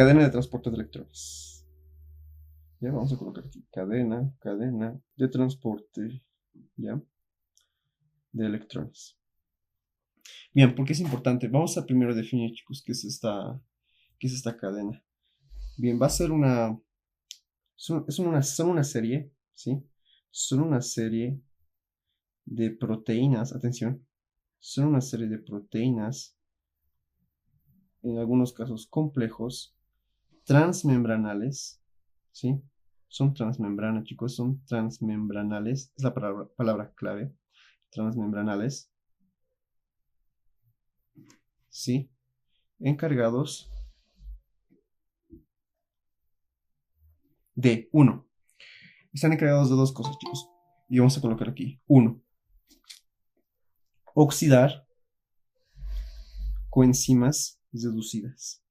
cadena de transporte de electrones. Ya vamos a colocar aquí cadena de transporte, ya, de electrones. Bien, ¿por qué es importante? Vamos a primero definir, chicos, qué es esta cadena. Bien, va a ser son una serie, ¿sí? Son una serie de proteínas, atención, son una serie de proteínas, en algunos casos complejos, transmembranales, ¿sí? Son transmembranas, chicos, son transmembranales, es la palabra clave, transmembranales, ¿sí? Encargados de, uno, están encargados de dos cosas, chicos, y vamos a colocar aquí, uno, oxidar coenzimas reducidas.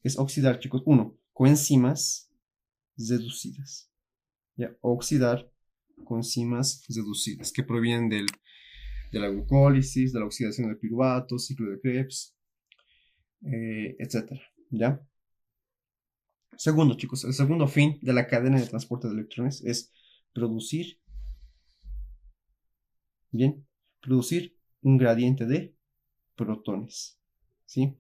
Es oxidar, chicos, uno, coenzimas reducidas. Ya, oxidar coenzimas reducidas que provienen de la glucólisis, de la oxidación del piruvato, ciclo de Krebs, etcétera. ¿Ya? Segundo, chicos, el segundo fin de la cadena de transporte de electrones es producir, bien, producir un gradiente de protones, ¿sí?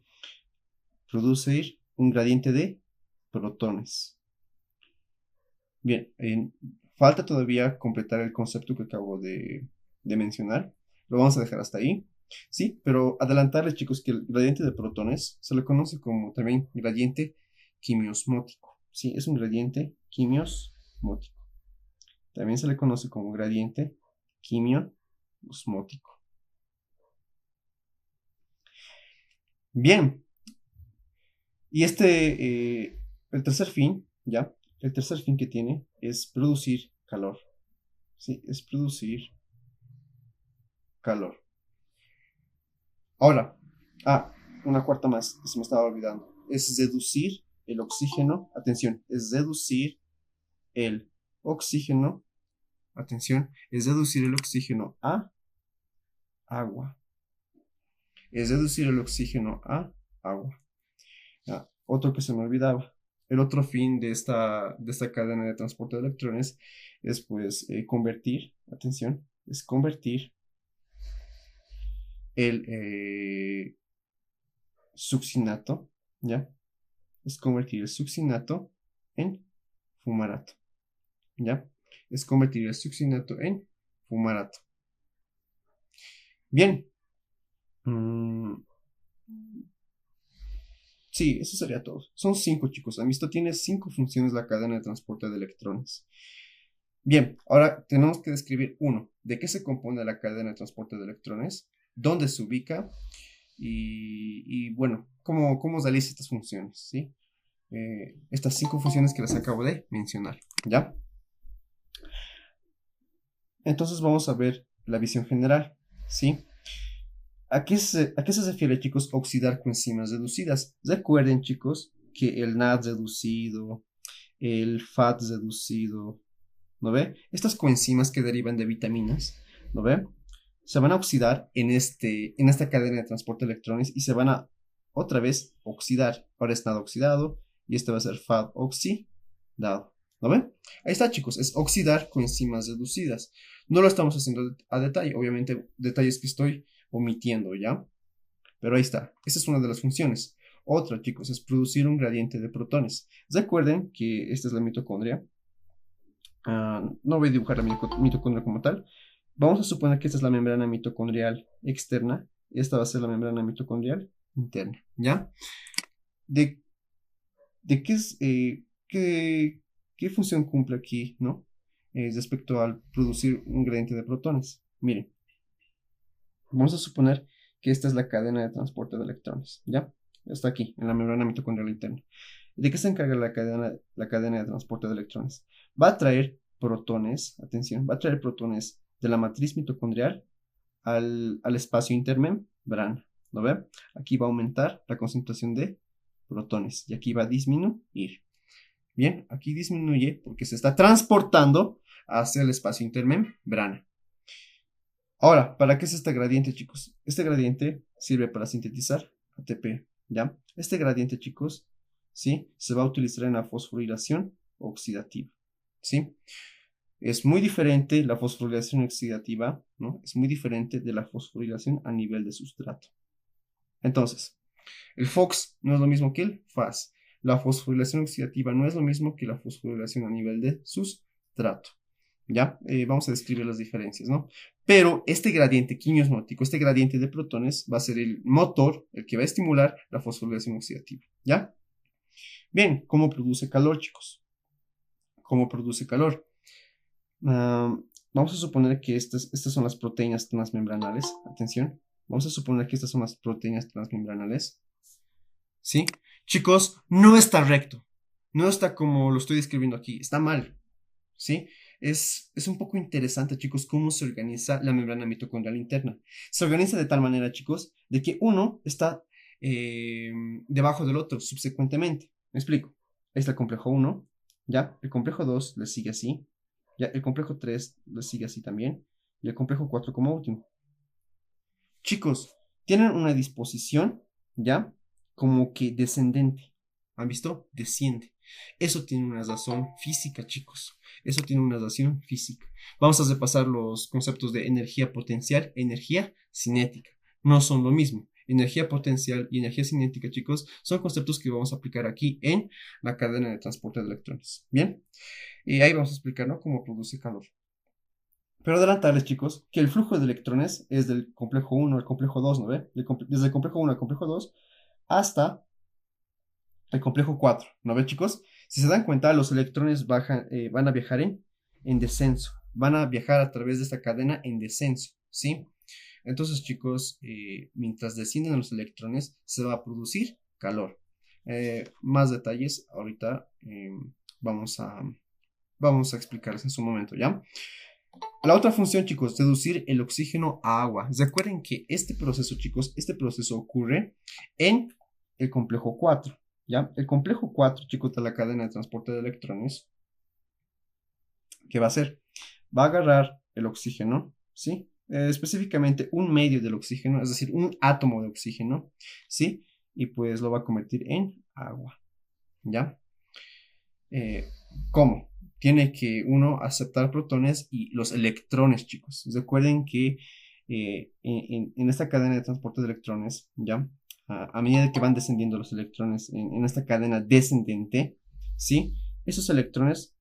Producir un gradiente de protones. Bien, falta todavía completar el concepto que acabo de mencionar. Lo vamos a dejar hasta ahí. Sí, pero adelantarles, chicos, que el gradiente de protones se le conoce como también gradiente quimiosmótico. Sí, es un gradiente quimiosmótico. También se le conoce como gradiente quimiosmótico. Bien, y el tercer fin, ¿ya? El tercer fin que tiene es producir calor. Sí, es producir calor. Ahora, una cuarta más, que se me estaba olvidando. Es reducir el oxígeno, atención, es reducir el oxígeno, atención, es reducir el oxígeno a agua. Es reducir el oxígeno a agua. Otro que se me olvidaba. El otro fin de esta cadena de transporte de electrones es pues convertir, atención, es convertir el succinato, ¿ya? Es convertir el succinato en fumarato, ¿ya? Es convertir el succinato en fumarato. Bien. Sí, eso sería todo. Son 5, chicos. Esto tiene 5 funciones la cadena de transporte de electrones. Bien, ahora tenemos que describir, uno, de qué se compone la cadena de transporte de electrones, dónde se ubica y bueno, cómo realiza estas funciones, ¿sí? Estas 5 funciones que les acabo de mencionar, ¿ya? Entonces vamos a ver la visión general, ¿sí? ¿A qué se refiere, chicos, oxidar coenzimas reducidas? Recuerden, chicos, que el NAD reducido, el FAT reducido, ¿no ve? Estas coenzimas que derivan de vitaminas, ¿no ve? Se van a oxidar en esta cadena de transporte de electrones y se van a otra vez oxidar. Ahora es NAD oxidado y este va a ser FAT oxidado, ¿no ven? Ahí está, chicos, es oxidar coenzimas reducidas. No lo estamos haciendo a detalle, obviamente detalles que estoy omitiendo, ¿ya? Pero ahí está, esa es una de las funciones. Otra, chicos, es producir un gradiente de protones. Recuerden que esta es la mitocondria. No voy a dibujar la mitocondria como tal. Vamos a suponer que esta es la membrana mitocondrial externa. Esta va a ser la membrana mitocondrial interna, ¿ya? ¿De qué es, qué función cumple aquí, ¿no? Respecto al producir un gradiente de protones. Miren, vamos a suponer que esta es la cadena de transporte de electrones, ¿ya? Está aquí, en la membrana mitocondrial interna. ¿De qué se encarga la cadena de transporte de electrones? Va a traer protones, atención, va a traer protones de la matriz mitocondrial al espacio intermembrana, ¿lo ve? Aquí va a aumentar la concentración de protones y aquí va a disminuir. Bien, aquí disminuye porque se está transportando hacia el espacio intermembrana. Ahora, ¿para qué es este gradiente, chicos? Este gradiente sirve para sintetizar ATP, ¿ya? Este gradiente, chicos, ¿sí? Se va a utilizar en la fosforilación oxidativa, ¿sí? Es muy diferente la fosforilación oxidativa, ¿no? Es muy diferente de la fosforilación a nivel de sustrato. Entonces, el FOX no es lo mismo que el FAS. La fosforilación oxidativa no es lo mismo que la fosforilación a nivel de sustrato. ¿Ya? Vamos a describir las diferencias, ¿no? Pero este gradiente quimiosmótico, este gradiente de protones, va a ser el motor, el que va a estimular la fosforilación oxidativa, ¿ya? Bien, ¿cómo produce calor, chicos? ¿Cómo produce calor? Vamos a suponer que estas son las proteínas transmembranales. Atención. Vamos a suponer que estas son las proteínas transmembranales. ¿Sí? Chicos, no está recto. No está como lo estoy describiendo aquí. Está mal. ¿Sí? Es un poco interesante, chicos, cómo se organiza la membrana mitocondrial interna. Se organiza de tal manera, chicos, de que uno está debajo del otro subsecuentemente. Me explico. Ahí está el complejo 1, ¿ya? El complejo 2 le sigue así, ¿ya? El complejo 3 le sigue así también, y el complejo 4 como último. Chicos, tienen una disposición, ¿ya? Como que descendente. ¿Han visto? Desciende. Eso tiene una razón física, chicos. Eso tiene una razón física. Vamos a repasar los conceptos de energía potencial e energía cinética. No son lo mismo. Energía potencial y energía cinética, chicos, son conceptos que vamos a aplicar aquí en la cadena de transporte de electrones. Bien, y ahí vamos a explicar, ¿no?, cómo produce calor. Pero adelantarles, chicos, que el flujo de electrones es del complejo 1 al complejo 2, ¿no ve? Desde el complejo 1 al complejo 2 hasta el complejo 4, ¿no ve, chicos? Si se dan cuenta, los electrones van a viajar en descenso, van a viajar a través de esta cadena en descenso, ¿sí? Entonces, chicos, mientras descienden los electrones, se va a producir calor. Más detalles ahorita vamos a explicarles en su momento, ¿ya? La otra función, chicos, reducir el oxígeno a agua. Recuerden que este proceso, chicos, este proceso ocurre en el complejo 4, ¿ya? El complejo 4, chicos, de la cadena de transporte de electrones, ¿qué va a hacer? Va a agarrar el oxígeno, ¿sí? Específicamente un medio del oxígeno, es decir, un átomo de oxígeno, ¿sí? Y pues lo va a convertir en agua, ¿ya? ¿Cómo? Tiene que uno aceptar protones y los electrones, chicos. Recuerden que en esta cadena de transporte de electrones, ¿ya? A medida que van descendiendo los electrones en esta cadena descendente, ¿sí? Esos electrones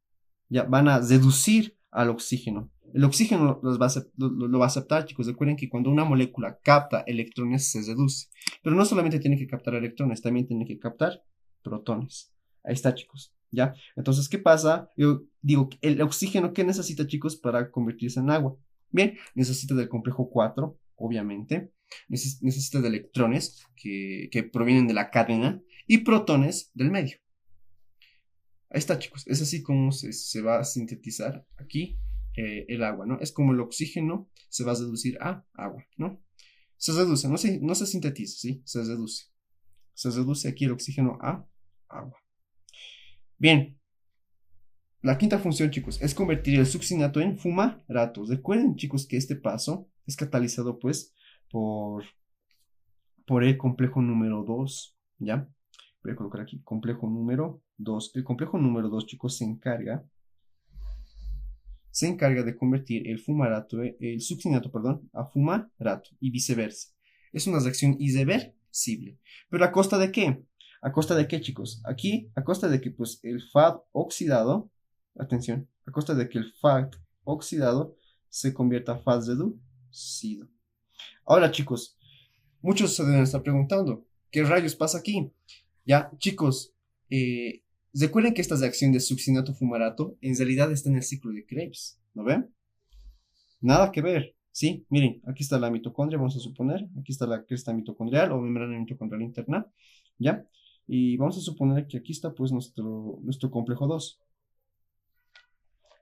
ya van a reducir al oxígeno. El oxígeno lo va a aceptar, chicos. Recuerden que cuando una molécula capta electrones, se reduce. Pero no solamente tiene que captar electrones, también tiene que captar protones. Ahí está, chicos. ¿Ya? Entonces, ¿qué pasa? Yo digo, el oxígeno, ¿qué necesita, chicos, para convertirse en agua? Bien, necesita del complejo 4, obviamente. Necesita de electrones que provienen de la cadena y protones del medio. Ahí está, chicos. Es así como se va a sintetizar aquí el agua, ¿no? Es como el oxígeno se va a reducir a agua, ¿no? Se reduce, no se sintetiza, ¿sí? Se reduce. Se reduce aquí el oxígeno a agua. Bien. La quinta función, chicos, es convertir el succinato en fumarato. Recuerden, chicos, que este paso es catalizado, pues, por el complejo número 2, ¿ya? Voy a colocar aquí complejo número 2. El complejo número 2, chicos, se encarga de convertir el succinato, perdón, a fumarato y viceversa. Es una reacción irreversible. ¿Pero a costa de qué? ¿A costa de qué, chicos? Aquí, a costa de que, pues, el FAD oxidado, atención, a costa de que el FAD oxidado se convierta a FAD reducido. Ahora, chicos, muchos se deben estar preguntando, ¿qué rayos pasa aquí? Ya, chicos, recuerden que esta reacción de succinato-fumarato en realidad está en el ciclo de Krebs, ¿no ven? Nada que ver, ¿sí? Miren, aquí está la mitocondria, vamos a suponer, aquí está la cresta mitocondrial o membrana mitocondrial interna, ¿ya? Y vamos a suponer que aquí está pues nuestro complejo 2.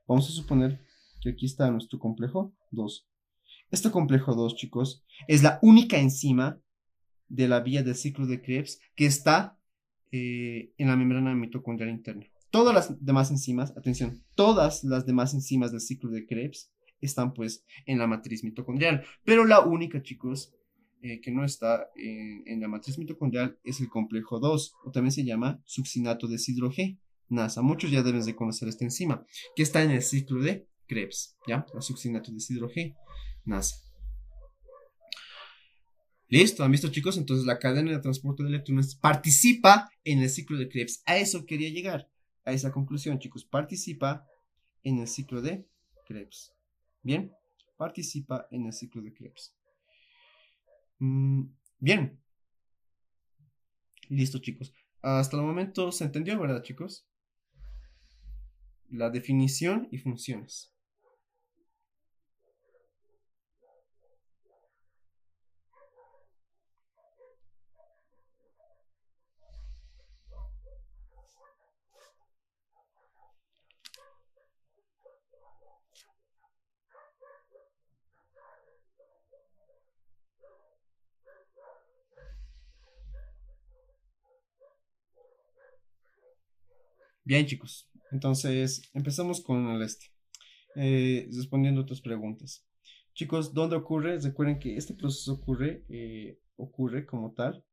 Vamos a suponer que aquí está nuestro complejo 2. Este complejo 2, chicos, es la única enzima de la vía del ciclo de Krebs que está en la membrana mitocondrial interna. Todas las demás enzimas, atención, todas las demás enzimas del ciclo de Krebs están pues en la matriz mitocondrial, pero la única, chicos, que no está en la matriz mitocondrial es el complejo 2, o también se llama succinato deshidrogenasa. Muchos ya deben de conocer esta enzima, que está en el ciclo de Krebs, ¿ya? La succinato deshidrogenasa. Listo, ¿han visto, chicos? Entonces la cadena de transporte de electrones participa en el ciclo de Krebs. A eso quería llegar, a esa conclusión, chicos. Participa en el ciclo de Krebs. Bien, participa en el ciclo de Krebs. Bien, listo, chicos. Hasta el momento se entendió, ¿verdad, chicos? La definición y funciones. Bien, chicos. Entonces, empezamos con el respondiendo a tus preguntas. Chicos, ¿dónde ocurre? Recuerden que este proceso ocurre como tal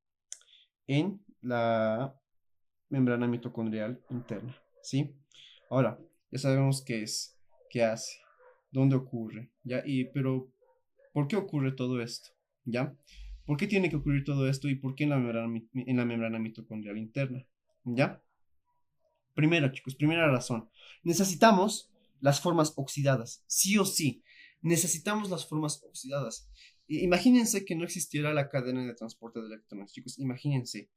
en la membrana mitocondrial interna, ¿sí? Ahora, ya sabemos qué es, qué hace, dónde ocurre, ¿ya? Pero, ¿por qué ocurre todo esto? ¿Ya? ¿Por qué tiene que ocurrir todo esto y por qué en la membrana mitocondrial interna? ¿Ya? Primero, chicos, primera razón. Necesitamos las formas oxidadas, sí o sí. Necesitamos las formas oxidadas. Imagínense que no existiera la cadena de transporte de electrones, chicos. Imagínense,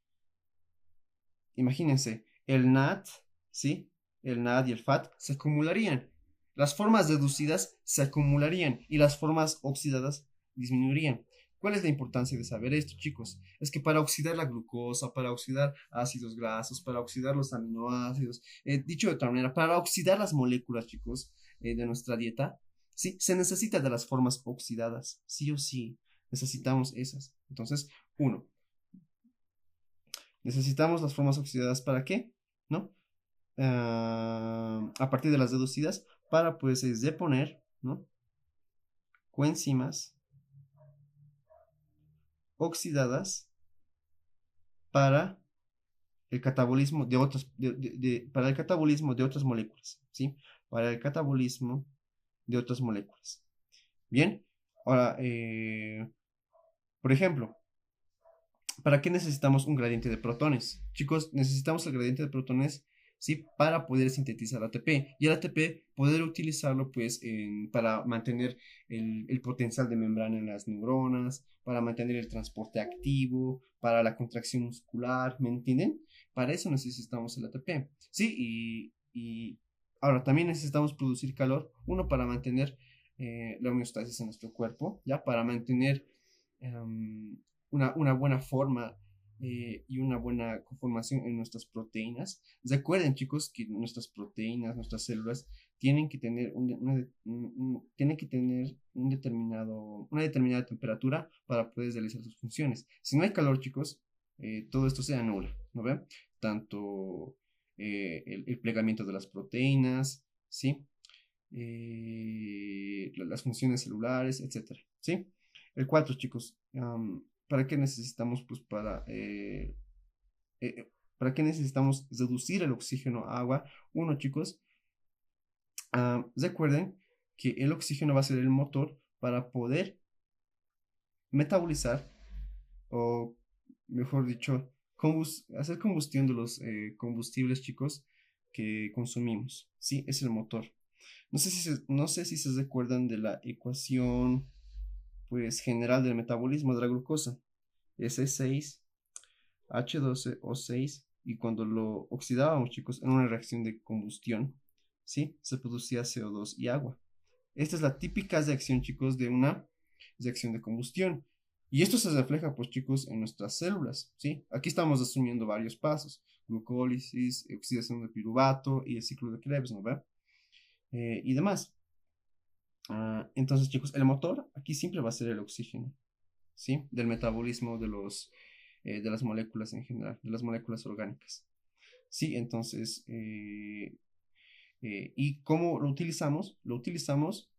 el NAD, ¿sí? El NAD y el FAT se acumularían. Las formas deducidas se acumularían y las formas oxidadas disminuirían. ¿Cuál es la importancia de saber esto, chicos? Es que para oxidar la glucosa, para oxidar ácidos grasos, para oxidar los aminoácidos, dicho de otra manera, para oxidar las moléculas, chicos, de nuestra dieta, sí, se necesita de las formas oxidadas, sí o sí, necesitamos esas. Entonces, uno, necesitamos las formas oxidadas para qué, ¿no? A partir de las deducidas, para pues deponer, ¿no? Coenzimas oxidadas para el catabolismo de otras, para el catabolismo de otras moléculas, ¿sí? Para el catabolismo de otras moléculas. Bien, ahora, por ejemplo, ¿para qué necesitamos un gradiente de protones? Chicos, necesitamos el gradiente de protones, ¿sí? Para poder sintetizar ATP. Y el ATP poder utilizarlo, pues, para mantener el potencial de membrana en las neuronas, para mantener el transporte activo, para la contracción muscular, ¿me entienden? Para eso necesitamos el ATP, ¿sí? Y ahora también necesitamos producir calor, uno, para mantener la homeostasis en nuestro cuerpo, ¿ya? Para mantener... Um, una buena forma y una buena conformación en nuestras proteínas. Recuerden, chicos, que nuestras proteínas, nuestras células, tienen que tener tienen que tener una determinada temperatura para poder realizar sus funciones. Si no hay calor, chicos, todo esto se anula, ¿no ven? Tanto el plegamiento de las proteínas, ¿sí? Las funciones celulares, etcétera, ¿sí? El 4, chicos, ¿para qué necesitamos? Pues ¿para qué necesitamos reducir el oxígeno a agua? Uno, chicos, recuerden que el oxígeno va a ser el motor para poder metabolizar, o mejor dicho, hacer combustión de los combustibles, chicos, que consumimos. Sí, es el motor. No sé si se recuerdan de la ecuación, pues, general del metabolismo de la glucosa. S6, H12O6, y cuando lo oxidábamos, chicos, en una reacción de combustión, ¿sí? Se producía CO2 y agua. Esta es la típica reacción, chicos, de una reacción de combustión. Y esto se refleja, pues, chicos, en nuestras células, ¿sí? Aquí estamos asumiendo varios pasos: glucólisis, oxidación de piruvato y el ciclo de Krebs, ¿no ve? Y demás. Entonces, chicos, el motor aquí siempre va a ser el oxígeno, ¿sí? Del metabolismo de las moléculas en general, de las moléculas orgánicas. Sí, entonces, ¿y cómo lo utilizamos? Lo utilizamos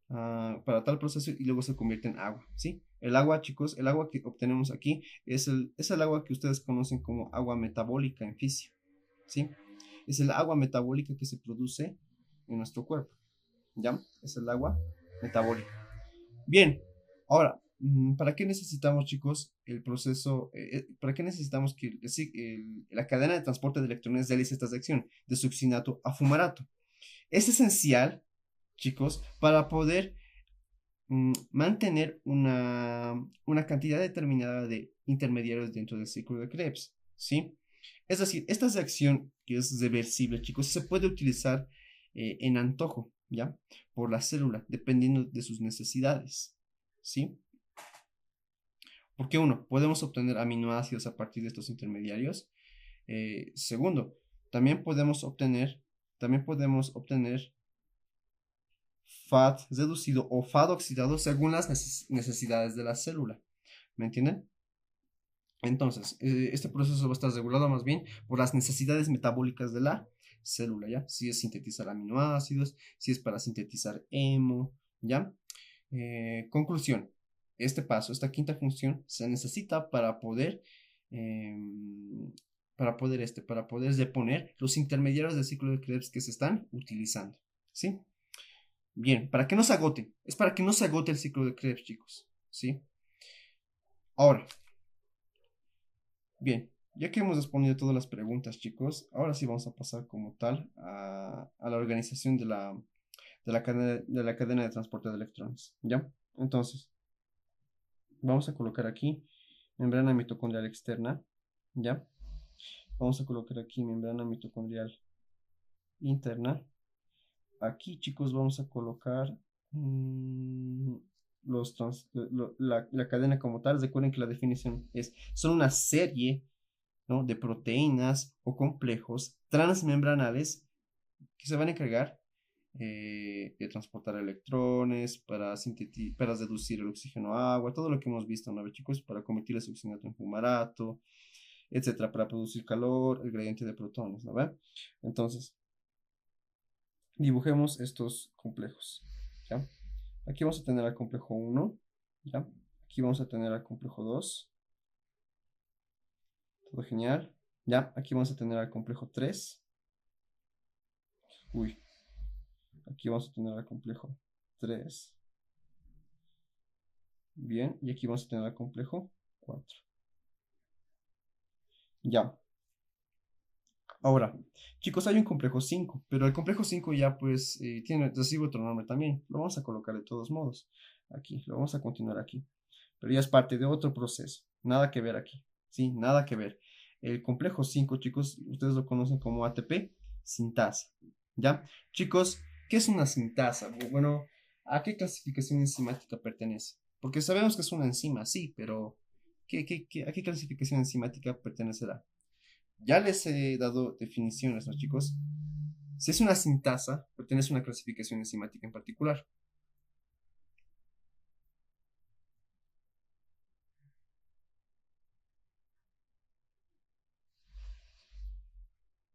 para tal proceso y luego se convierte en agua, ¿sí? El agua, chicos, el agua que obtenemos aquí es el agua que ustedes conocen como agua metabólica en física, ¿sí? Es el agua metabólica que se produce en nuestro cuerpo, ¿ya? Es el agua metabólica. Bien, ahora, ¿para qué necesitamos, chicos, el proceso? ¿Para qué necesitamos que la cadena de transporte de electrones realice esta reacción de succinato a fumarato? Es esencial, chicos, para poder mantener una cantidad determinada de intermediarios dentro del ciclo de Krebs, ¿sí? Es decir, esta reacción que es reversible, chicos, se puede utilizar en antojo, ¿ya? Por la célula, dependiendo de sus necesidades, ¿sí? Porque uno, podemos obtener aminoácidos a partir de estos intermediarios. Segundo, también podemos obtener FAD reducido o FAD oxidado según las necesidades de la célula. ¿Me entienden? Entonces, este proceso va a estar regulado más bien por las necesidades metabólicas de la célula, ¿ya? Si es sintetizar aminoácidos, si es para sintetizar hemo, ¿ya? Conclusión, este paso, esta quinta función, se necesita para poder deponer los intermediarios del ciclo de Krebs que se están utilizando, ¿sí? Bien, para que no se agote, es para que no se agote el ciclo de Krebs, chicos, ¿sí? Ahora, bien, ya que hemos respondido todas las preguntas, chicos, ahora sí vamos a pasar como tal a la organización de la cadena de transporte de electrones, ¿ya? Entonces, vamos a colocar aquí membrana mitocondrial externa, ¿ya? Vamos a colocar aquí membrana mitocondrial interna. Aquí, chicos, vamos a colocar la cadena como tal. Recuerden que la definición son una serie, ¿no?, de proteínas o complejos transmembranales que se van a encargar de transportar electrones, para reducir el oxígeno a agua, todo lo que hemos visto, ¿no, chicos? Para convertir el oxígeno en fumarato, etcétera, para producir calor, el gradiente de protones, ¿no ve? Entonces, dibujemos estos complejos, ¿ya? Aquí vamos a tener al complejo 1, ¿ya? Aquí vamos a tener al complejo 2, todo genial, ¿ya? Aquí vamos a tener al complejo 3, uy, aquí vamos a tener al complejo 3, bien, y aquí vamos a tener al complejo 4, ya. Ahora, chicos, hay un complejo 5, pero el complejo 5 ya pues recibe otro nombre también. Lo vamos a colocar de todos modos. Aquí, lo vamos a continuar aquí. Pero ya es parte de otro proceso. Nada que ver aquí. ¿Sí? Nada que ver. El complejo 5, chicos, ustedes lo conocen como ATP sintasa. ¿Ya? Chicos, ¿qué es una sintasa? Bueno, ¿a qué clasificación enzimática pertenece? Porque sabemos que es una enzima, sí, pero ¿a qué clasificación enzimática pertenecerá? Ya les he dado definiciones, ¿no, chicos? Si es una sintasa, pertenece a una clasificación enzimática en particular.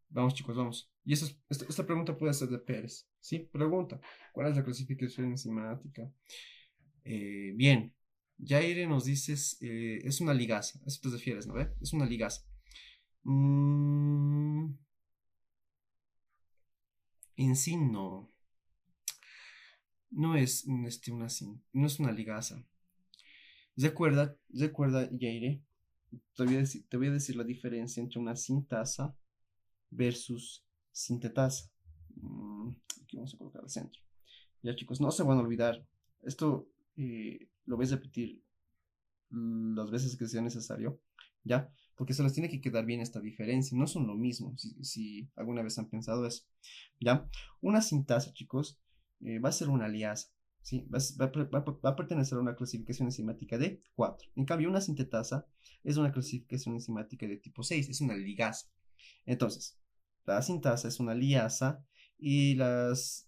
Vamos, chicos, vamos. Y esta pregunta puede ser de Pérez. ¿Sí? Pregunta. ¿Cuál es la clasificación enzimática? Bien. Jaire nos dices, es una ligasa. A eso te refieres, ¿no ve? Es una ligasa. En sí, no. No es, no es una ligasa. Recuerda, Jaire, te voy a decir la diferencia entre una sintasa versus sintetasa. Aquí vamos a colocar al centro. Ya, chicos, no se van a olvidar. Esto lo vais a repetir las veces que sea necesario, ¿ya? Porque se les tiene que quedar bien esta diferencia. No son lo mismo, si alguna vez han pensado eso, ¿ya? Una sintasa, chicos, va a ser una aliasa, ¿sí? Va a pertenecer a una clasificación enzimática de 4. En cambio, una sintetasa es una clasificación enzimática de tipo 6, es una ligasa. Entonces, la sintasa es una liasa y las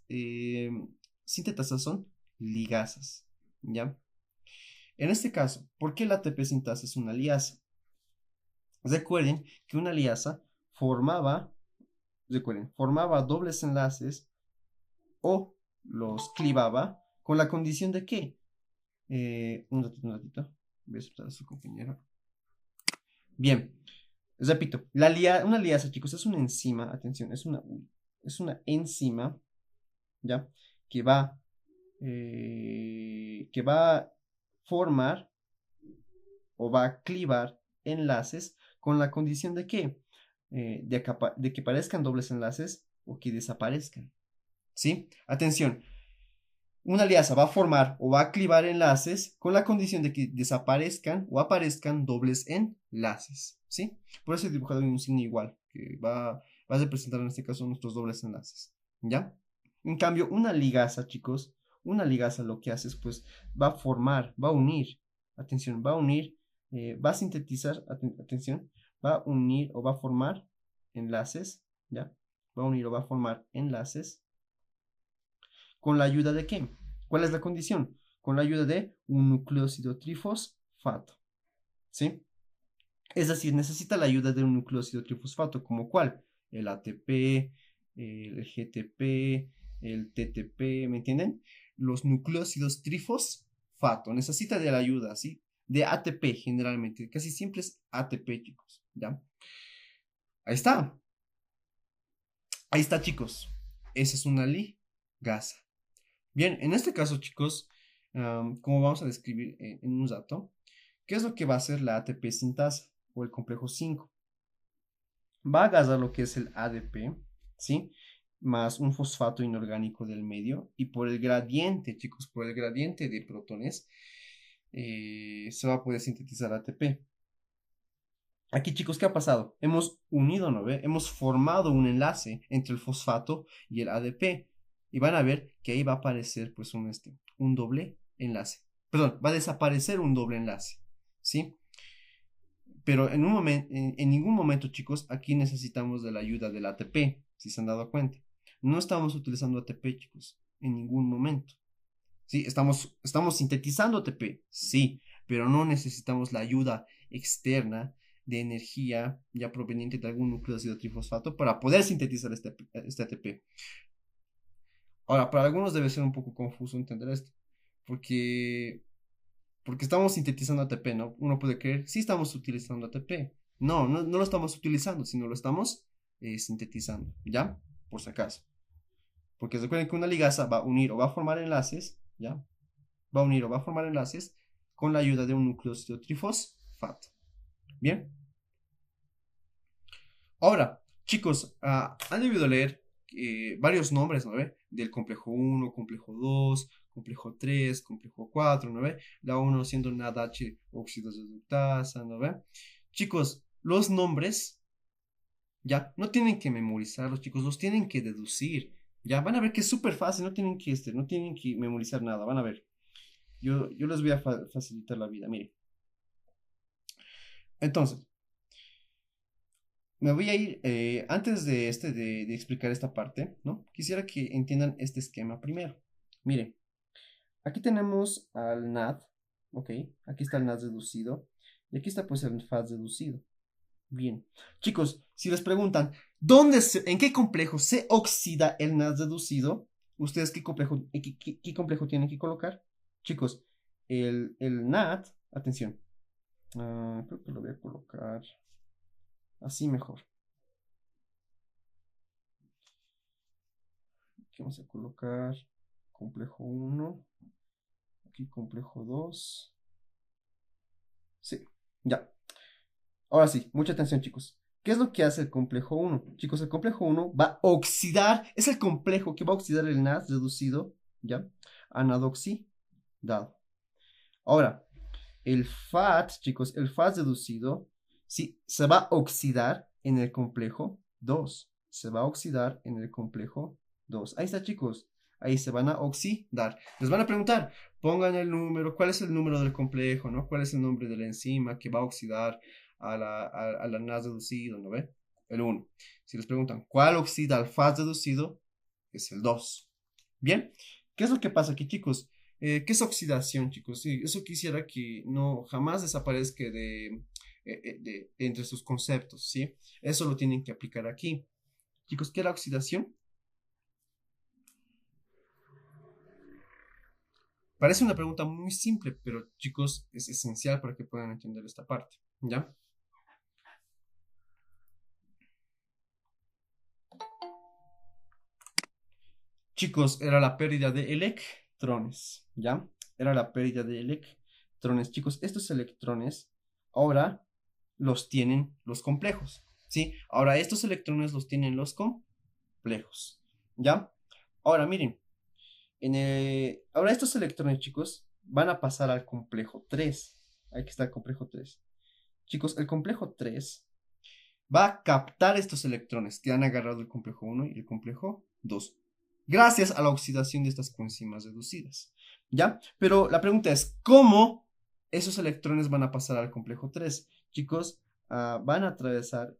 sintetasas son ligasas, ¿ya? En este caso, ¿por qué la ATP sintasa es una liasa? Recuerden que una liasa formaba, formaba dobles enlaces o los clivaba con la condición de ¿qué? Un ratito. Voy a aceptar a su compañero. Bien, repito, una liasa, chicos, es una enzima, atención, es una enzima, ¿ya? Que que va a formar o va a clivar enlaces con la condición de que, de que parezcan dobles enlaces o que desaparezcan, ¿sí? Atención, una alianza va a formar o va a clivar enlaces con la condición de que desaparezcan o aparezcan dobles enlaces, ¿sí? Por eso he dibujado un signo igual, que va a representar en este caso nuestros dobles enlaces, ¿ya? En cambio, una ligasa, chicos, una ligasa lo que hace es, pues, va a formar, va a unir, atención, va a unir, va a sintetizar, atención, va a unir o va a formar enlaces, ¿ya? Va a unir o va a formar enlaces ¿con la ayuda de qué? ¿Cuál es la condición? Con la ayuda de un nucleósido trifosfato, ¿sí? Es decir, necesita la ayuda de un nucleósido trifosfato, ¿como cuál? El ATP, el GTP, el TTP, ¿me entienden? Los nucleósidos trifosfato, necesita de la ayuda, ¿sí? De ATP generalmente, casi siempre es ATP, chicos, ¿ya? Ahí está. Ahí está, chicos. Esa es una ligasa. Bien, en este caso, chicos, como vamos a describir en un rato, ¿qué es lo que va a hacer la ATP sintasa o el complejo 5? Va a agarrar lo que es el ADP, ¿sí? Más un fosfato inorgánico del medio y por el gradiente, chicos, por el gradiente de protones, se va a poder sintetizar ATP. Aquí, chicos, ¿qué ha pasado? Hemos unido, ¿no ve? Hemos formado un enlace entre el fosfato y el ADP. Y van a ver que ahí va a aparecer, pues, un doble enlace. Perdón, va a desaparecer un doble enlace, ¿sí? Pero en ningún momento, chicos, aquí necesitamos de la ayuda del ATP, si se han dado cuenta. No estamos utilizando ATP, chicos, en ningún momento. Sí, estamos sintetizando ATP, sí, pero no necesitamos la ayuda externa de energía ya proveniente de algún nucleósido trifosfato para poder sintetizar este ATP. Ahora, para algunos debe ser un poco confuso entender esto, porque, porque estamos sintetizando ATP, ¿no? Uno puede creer, sí estamos utilizando ATP. No lo estamos utilizando, sino lo estamos sintetizando, ¿ya? Por si acaso. Porque recuerden que una ligasa va a unir o va a formar enlaces, ¿ya? Va a unir o va a formar enlaces con la ayuda de un nucleósido trifosfato. Bien. Ahora, chicos, han debido leer varios nombres, ¿no ve? Del complejo 1, complejo 2, complejo 3, complejo 4, ¿no ve? La uno siendo NADH óxidos de reductasa, ¿no ve? Chicos, los nombres, ya, no tienen que memorizarlos, chicos, los tienen que deducir. Ya, van a ver que es súper fácil, no tienen que memorizar nada, van a ver. Yo les voy a facilitar la vida, mire. Entonces, me voy a ir, antes de explicar esta parte, ¿no? Quisiera que entiendan este esquema primero. Mire, aquí tenemos al NAD, ¿ok? Aquí está el NAD reducido y aquí está pues el FAD reducido. Bien. Chicos, si les preguntan, en qué complejo se oxida el NAD reducido? ¿Ustedes qué complejo tienen que colocar? Chicos, el NAD, atención, creo que lo voy a colocar así mejor. Aquí vamos a colocar complejo 1, aquí complejo 2. Sí, ya. Ahora sí, mucha atención, chicos. ¿Qué es lo que hace el complejo 1? Chicos, el complejo 1 va a oxidar, es el complejo que va a oxidar el NAD reducido, ¿ya? A NAD oxidado. Ahora, el FAT, chicos, el FAT reducido, sí, se va a oxidar en el complejo 2. Se va a oxidar en el complejo 2. Ahí está, chicos. Ahí se van a oxidar. Les van a preguntar, pongan el número, ¿cuál es el número del complejo, no? ¿Cuál es el nombre de la enzima que va a oxidar a la NAS reducido, ¿no ve? El 1. Si les preguntan, ¿cuál oxida al FAT reducido? Es el 2. Bien, ¿qué es lo que pasa aquí, chicos? ¿Qué es oxidación, chicos? Sí, eso quisiera que no jamás desaparezca de entre sus conceptos, ¿sí? Eso lo tienen que aplicar aquí. Chicos, ¿qué es la oxidación? Parece una pregunta muy simple, pero chicos, es esencial para que puedan entender esta parte, ¿ya? Chicos, era la pérdida de electrones, ¿ya? Era la pérdida de electrones. Chicos, estos electrones ahora los tienen los complejos, ¿sí? Ahora estos electrones los tienen los complejos, ¿ya? Ahora miren, ahora estos electrones, chicos, van a pasar al complejo 3. Aquí está el complejo 3. Chicos, el complejo 3 va a captar estos electrones que han agarrado el complejo 1 y el complejo 2, gracias a la oxidación de estas coenzimas reducidas, ¿ya? Pero la pregunta es, ¿cómo esos electrones van a pasar al complejo 3? Chicos, van a atravesar,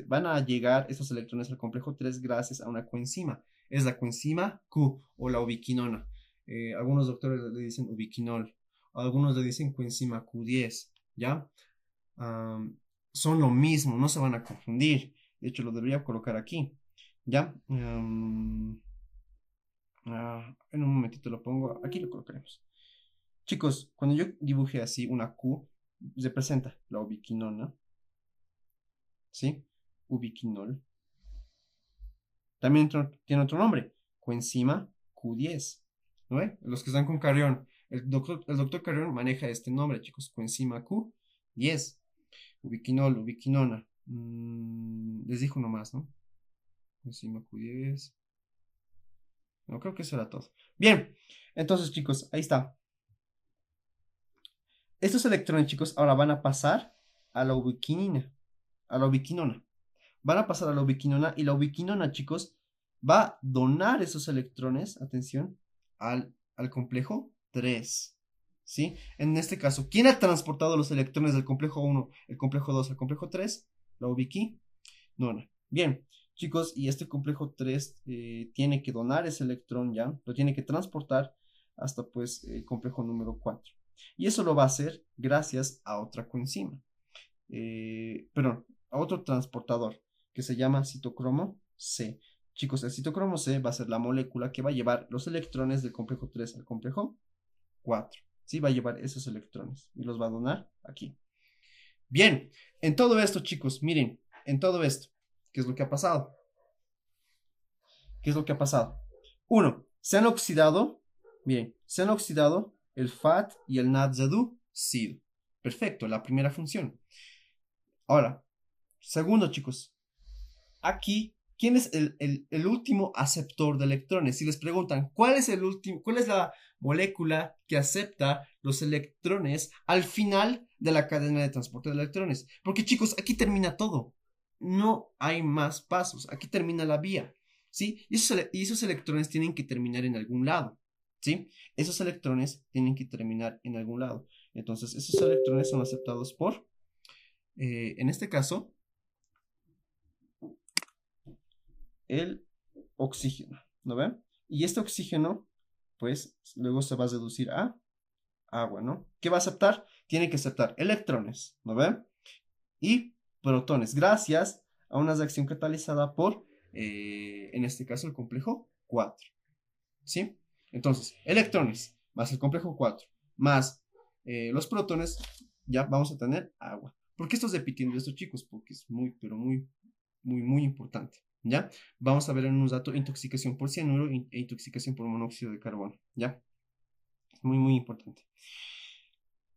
van a llegar estos electrones al complejo 3 gracias a una coenzima. Es la coenzima Q o la ubiquinona. Algunos doctores le dicen ubiquinol, algunos le dicen coenzima Q10, ¿ya? Son lo mismo, no se van a confundir. De hecho, lo debería colocar aquí. ¿Ya? En un momentito lo pongo. Aquí lo colocaremos. Chicos, cuando yo dibuje así una Q, representa la ubiquinona. ¿Sí? Ubiquinol. También tiene otro nombre. Coenzima Q10. ¿No ve? Los que están con Carrión. El doctor Carrión maneja este nombre, chicos. Coenzima Q10. Ubiquinol, ubiquinona. Les dijo nomás, ¿no? Coenzima Q10. No, creo que eso era todo. Bien, entonces chicos, ahí está. Estos electrones, chicos, ahora van a pasar a la ubiquinina, a la ubiquinona. Van a pasar a la ubiquinona y la ubiquinona, chicos, va a donar esos electrones, atención, al complejo 3. ¿Sí? En este caso, ¿quién ha transportado los electrones del complejo 1, el complejo 2 al complejo 3? La ubiquinona. Bien, chicos, y este complejo 3 tiene que donar ese electrón ya, lo tiene que transportar hasta pues el complejo número 4. Y eso lo va a hacer gracias a otra coenzima, perdón, a otro transportador que se llama citocromo C. Chicos, el citocromo C va a ser la molécula que va a llevar los electrones del complejo 3 al complejo 4. Sí, va a llevar esos electrones y los va a donar aquí. Bien, en todo esto, chicos, miren, en todo esto, ¿qué es lo que ha pasado? ¿Qué es lo que ha pasado? Uno, se han oxidado, bien, se han oxidado el FAT y el NAD reducido. Perfecto, la primera función. Ahora, segundo, chicos, aquí, ¿quién es el último aceptor de electrones? Si les preguntan, ¿cuál es el último, cuál es la molécula que acepta los electrones al final de la cadena de transporte de electrones? Porque, chicos, aquí termina todo. No hay más pasos. Aquí termina la vía. ¿Sí? Y esos electrones tienen que terminar en algún lado. ¿Sí? Esos electrones tienen que terminar en algún lado. Entonces, esos electrones son aceptados por, en este caso, el oxígeno, ¿no ven? Y este oxígeno, pues, luego se va a reducir a agua, ¿no? ¿Qué va a aceptar? Tiene que aceptar electrones, ¿no ven? Y protones, gracias a una reacción catalizada por, en este caso, el complejo 4, ¿sí? Entonces, electrones más el complejo 4 más los protones, ya vamos a tener agua. ¿Por qué estoy repitiendo esto, chicos? Porque es muy, pero muy, muy, muy importante. ¿Ya? Vamos a ver en un dato intoxicación por cianuro e intoxicación por monóxido de carbono. ¿Ya? Es muy, muy importante.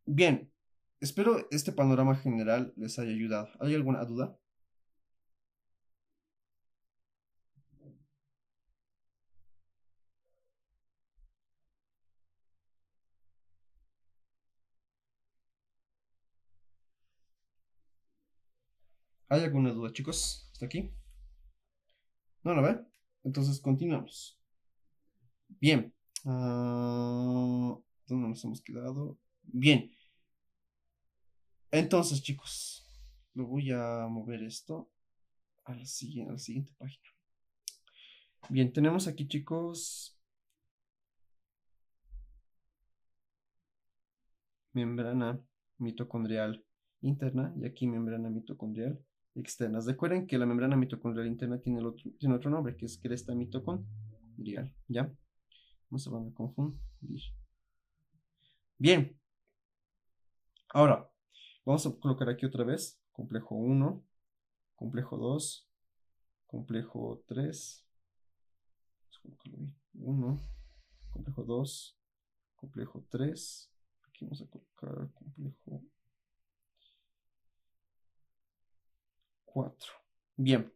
Bien, espero este panorama general les haya ayudado. ¿Hay alguna duda? ¿Hay alguna duda, chicos? ¿Hasta aquí? ¿No lo ven? Entonces continuamos. Bien. ¿Dónde nos hemos quedado? Bien. Entonces, chicos, lo voy a mover esto a la siguiente página. Bien, tenemos aquí, chicos, membrana mitocondrial interna y aquí membrana mitocondrial externa. Recuerden que la membrana mitocondrial interna tiene otro nombre, que es cresta mitocondrial, ¿ya? No se van a confundir. Bien. Ahora, vamos a colocar aquí otra vez complejo 1, complejo 2, complejo 3, 1, complejo 2, complejo 3, aquí vamos a colocar complejo 4. Bien,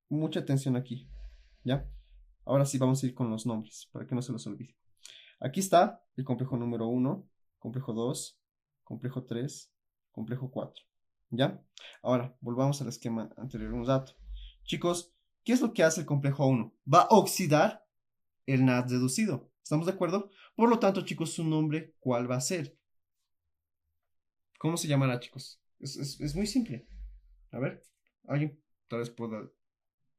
mucha atención aquí, ¿ya? Ahora sí vamos a ir con los nombres, para que no se los olvide. Aquí está el complejo número 1, complejo 2, complejo 3, complejo 4, ¿ya? Ahora, volvamos al esquema anterior un rato. Chicos, ¿qué es lo que hace el complejo 1? Va a oxidar el NAD reducido. ¿Estamos de acuerdo? Por lo tanto, chicos, su nombre, ¿cuál va a ser? ¿Cómo se llamará, chicos? Es muy simple. A ver, alguien tal vez pueda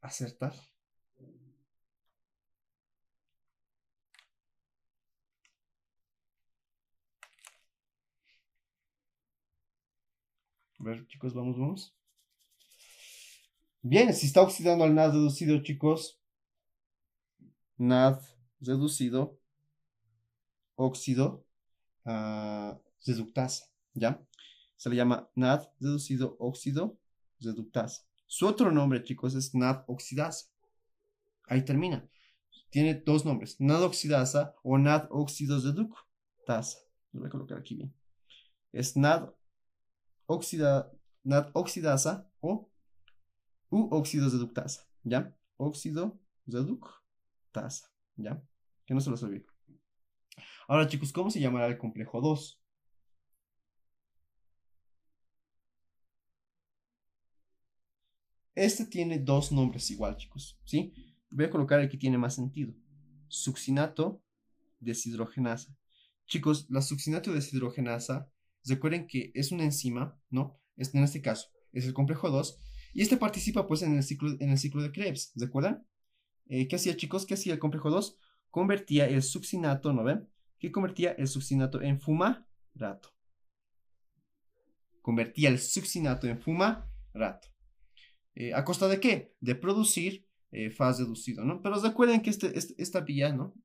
acertar. A ver, chicos, vamos. Bien, si está oxidando al NAD reducido, chicos, NAD reducido, óxido, reductasa, ¿ya? Se le llama NAD reducido óxido reductasa. Su otro nombre, chicos, es NAD oxidasa. Ahí termina. Tiene dos nombres, NAD oxidasa o NAD óxido reductasa. Lo voy a colocar aquí bien. Es NAD oxidasa o U óxido reductasa, ¿ya? Óxido reductasa, ¿ya? Que no se los olvide. Ahora, chicos, ¿cómo se llamará el complejo 2? Este tiene dos nombres igual, chicos, ¿sí? Voy a colocar el que tiene más sentido. Succinato deshidrogenasa. Chicos, la succinato deshidrogenasa, recuerden que es una enzima, ¿no? En este caso, es el complejo 2, y este participa pues en el ciclo de Krebs, ¿recuerdan? ¿Qué hacía, chicos? ¿Qué hacía el complejo 2? Convertía el succinato, ¿no ven? ¿Qué convertía el succinato en fumarato? Convertía el succinato en fumarato. ¿A costa de qué? De producir faz reducido, ¿no? Pero recuerden que esta vía, ¿no?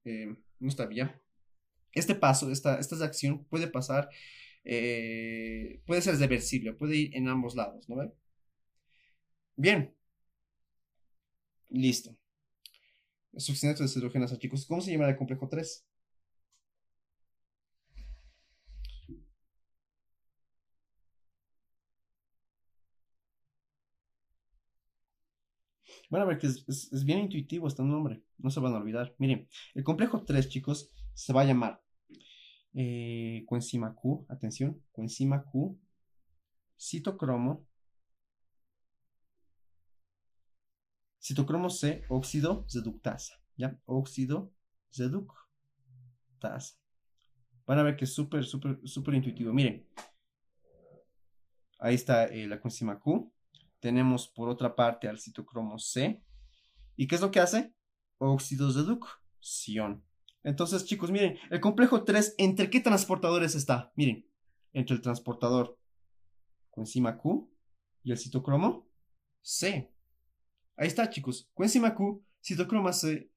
Esta vía, este paso, esta reacción puede pasar, puede ser reversible, puede ir en ambos lados, ¿no ven? Bien, listo. Succinato de hidrogenasa, chicos. ¿Cómo se llama el complejo 3? Van a ver que es bien intuitivo este nombre, no se van a olvidar. Miren, el complejo 3, chicos, se va a llamar coenzima Q, atención, coenzima Q, citocromo, citocromo C, óxido reductasa, ¿ya? Óxido reductasa. Van a ver que es súper intuitivo. Miren, ahí está la coenzima Q. Tenemos por otra parte al citocromo C. ¿Y qué es lo que hace? Óxidos reducción. Entonces, chicos, miren, el complejo 3, ¿entre qué transportadores está? Miren, entre el transportador coenzima Q y el citocromo C. Ahí está, chicos. Coenzima Q, citocromo C,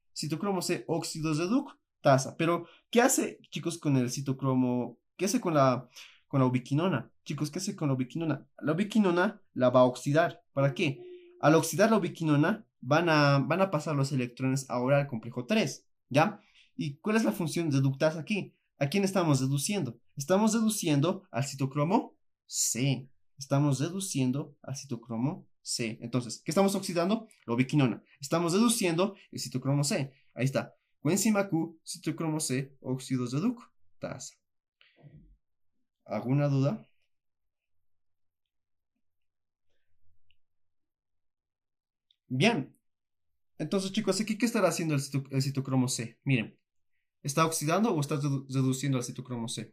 óxidos reductasa. Pero, ¿qué hace, chicos, con el citocromo? ¿Qué hace con la ubiquinona? Chicos, ¿qué hace con la ubiquinona? La ubiquinona la va a oxidar. ¿Para qué? Al oxidar la ubiquinona, van a pasar los electrones ahora al complejo 3, ¿ya? ¿Y cuál es la función reductasa aquí? ¿A quién estamos reduciendo? Estamos reduciendo al citocromo C. Estamos reduciendo al citocromo C. Entonces, ¿qué estamos oxidando? La ubiquinona. Estamos reduciendo el citocromo C. Ahí está. Coenzima Q, citocromo C, óxidos reductasa. ¿Alguna duda? Bien. Entonces, chicos, aquí, ¿qué estará haciendo el citocromo C? Miren, ¿está oxidando o está reduciendo al citocromo C?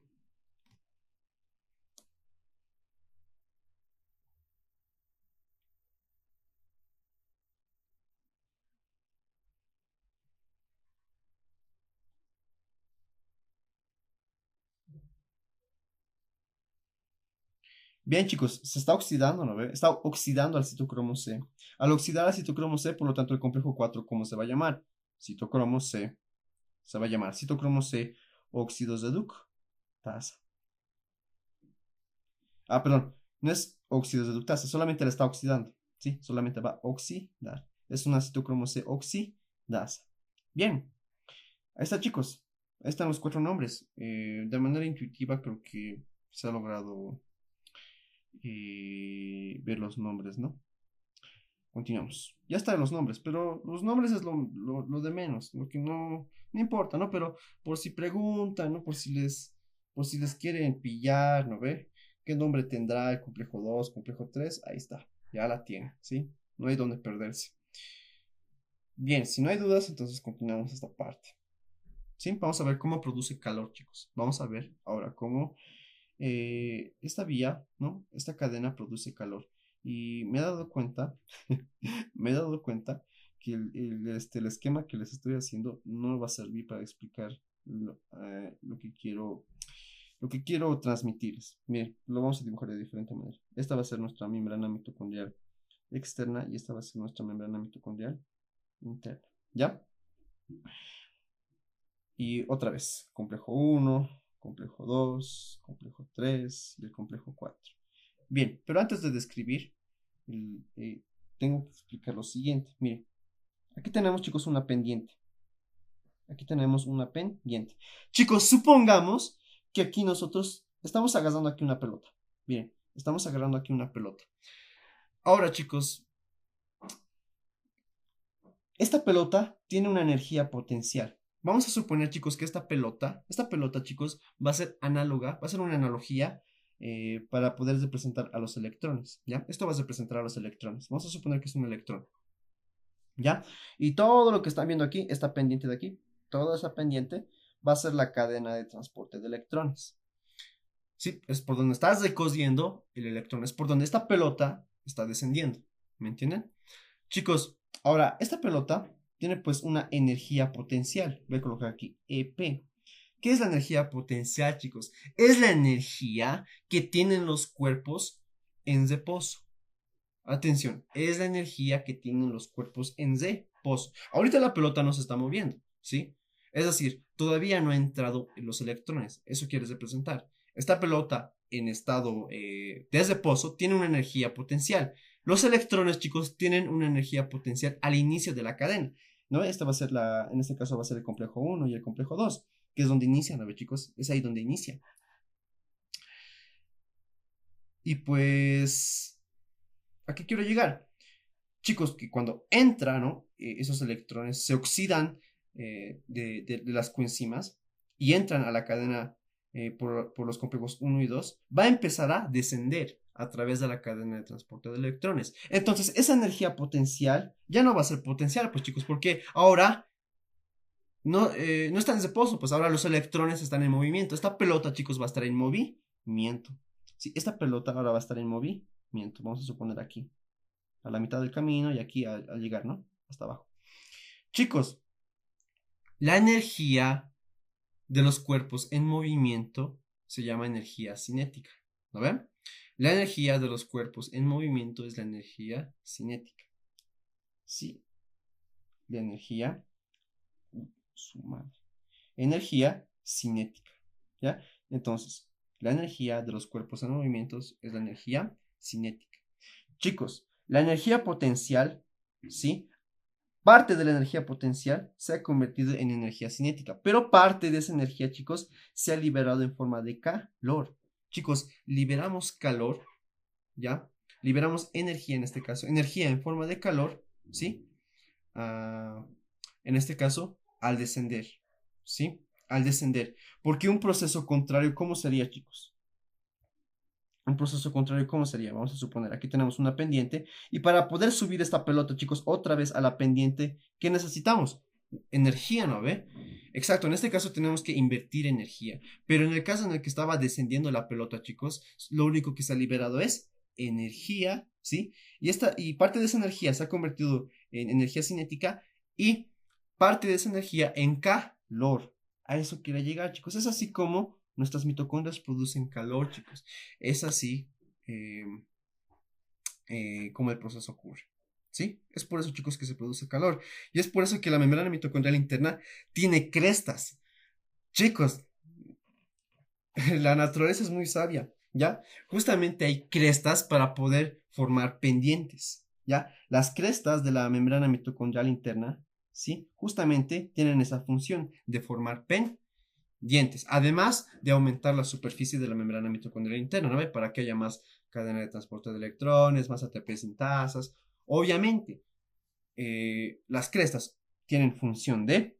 Bien, chicos, se está oxidando, ¿no ve? Está oxidando al citocromo C. Al oxidar al citocromo C, por lo tanto, el complejo 4, ¿cómo se va a llamar? Citocromo C, se va a llamar citocromo C óxidos de ductasa. Ah, perdón, no es óxidos de ductasa, solamente la está oxidando, ¿sí? Solamente va a oxidar. Es una citocromo C oxidasa. Bien, ahí está, chicos. Ahí están los 4 nombres. De manera intuitiva creo que se ha logrado ver los nombres, ¿no? Continuamos. Ya están los nombres, pero los nombres es lo de menos, lo que no importa, ¿no? Pero por si preguntan, ¿no? Por si les quieren pillar, ¿no ve? ¿Qué nombre tendrá el complejo 2, complejo 3? Ahí está, ya la tienen, ¿sí? No hay donde perderse. Bien, si no hay dudas, entonces continuamos esta parte. ¿Sí? Vamos a ver cómo produce calor, chicos. Vamos a ver ahora cómo esta vía, ¿no? Esta cadena produce calor. Y me he dado cuenta, me he dado cuenta que el esquema que les estoy haciendo no va a servir para explicar lo que quiero transmitirles. Miren, lo vamos a dibujar de diferente manera. Esta va a ser nuestra membrana mitocondrial externa y esta va a ser nuestra membrana mitocondrial interna. ¿Ya? Y otra vez, complejo 1, complejo 2, complejo 3 y el complejo 4. Bien, pero antes de describir, tengo que explicar lo siguiente. Miren, aquí tenemos, chicos, una pendiente. Aquí tenemos una pendiente. Chicos, supongamos que aquí nosotros estamos agarrando aquí una pelota. Bien, estamos agarrando aquí una pelota. Ahora, chicos, esta pelota tiene una energía potencial. Vamos a suponer, chicos, que esta pelota, chicos, va a ser análoga, va a ser una analogía para poder representar a los electrones, ¿ya? Esto va a representar a los electrones. Vamos a suponer que es un electrón, ¿ya? Y todo lo que están viendo aquí, esta pendiente de aquí, toda esa pendiente va a ser la cadena de transporte de electrones. Sí, es por donde estás recosiendo el electrón, es por donde esta pelota está descendiendo, ¿me entienden? Chicos, ahora, esta pelota tiene pues una energía potencial. Voy a colocar aquí EP. ¿Qué es la energía potencial, chicos? Es la energía que tienen los cuerpos en reposo. Atención, es la energía que tienen los cuerpos en reposo. Ahorita la pelota no se está moviendo, ¿sí? Es decir, todavía no han entrado los electrones. Eso quiere representar. Esta pelota en estado de reposo tiene una energía potencial. Los electrones, chicos, tienen una energía potencial al inicio de la cadena, ¿no? Esta va a ser en este caso va a ser el complejo 1 y el complejo 2, que es donde inician, ¿no, chicos? Es ahí donde inicia. Y pues, ¿a qué quiero llegar? Chicos, que cuando entran, ¿no? Esos electrones se oxidan de las coenzimas y entran a la cadena por los complejos 1 y 2, va a empezar a descender a través de la cadena de transporte de electrones. Entonces, esa energía potencial ya no va a ser potencial, pues chicos, porque ahora no está en reposo, pues ahora los electrones están en movimiento. Esta pelota, chicos, va a estar en movimiento. Sí, esta pelota ahora va a estar en movimiento. Vamos a suponer aquí a la mitad del camino y aquí al llegar, ¿no? Hasta abajo. Chicos, la energía de los cuerpos en movimiento se llama energía cinética, ¿no ven? La energía de los cuerpos en movimiento es la energía cinética. Sí, la energía, su madre, energía cinética, ¿ya? Entonces, la energía de los cuerpos en movimientos es la energía cinética. Chicos, la energía potencial, ¿sí? Parte de la energía potencial se ha convertido en energía cinética, pero parte de esa energía, chicos, se ha liberado en forma de calor. Chicos, liberamos calor, ¿ya? Liberamos energía en este caso, energía en forma de calor, ¿sí? Ah, en este caso, al descender, ¿sí? Al descender. Porque un proceso contrario, ¿cómo sería, chicos? Un proceso contrario, ¿cómo sería? Vamos a suponer, aquí tenemos una pendiente y para poder subir esta pelota, chicos, otra vez a la pendiente, ¿qué necesitamos? Energía, ¿no ve? Exacto, en este caso tenemos que invertir energía, pero en el caso en el que estaba descendiendo la pelota, chicos, lo único que se ha liberado es energía, ¿sí? Y parte de esa energía se ha convertido en energía cinética y parte de esa energía en calor. A eso quiere llegar, chicos. Es así como nuestras mitocondrias producen calor, chicos. Es así como el proceso ocurre. ¿sí? Es por eso, chicos, que se produce calor. Y es por eso que la membrana mitocondrial interna tiene crestas. Chicos, la naturaleza es muy sabia, ¿ya? Justamente hay crestas para poder formar pendientes, ¿ya? Las crestas de la membrana mitocondrial interna, ¿sí? Justamente tienen esa función de formar pendientes, además de aumentar la superficie de la membrana mitocondrial interna, ¿no? Para que haya más cadena de transporte de electrones, más ATP sintasas. Obviamente, las crestas tienen función de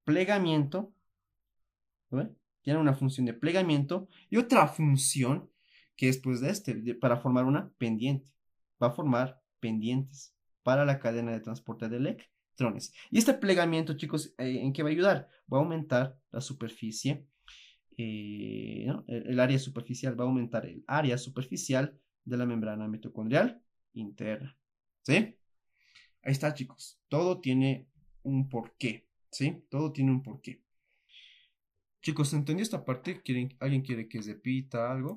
plegamiento, ¿no? Tienen una función de plegamiento y otra función que después de para formar una pendiente. Va a formar pendientes para la cadena de transporte de electrones. Y este plegamiento, chicos, ¿en qué va a ayudar? Va a aumentar la superficie, ¿no? El área superficial, va a aumentar el área superficial de la membrana mitocondrial interna. ¿Sí? Ahí está, chicos. Todo tiene un porqué. ¿Sí? Todo tiene un porqué. Chicos, ¿entendió esta parte? ¿Alguien quiere que repita algo?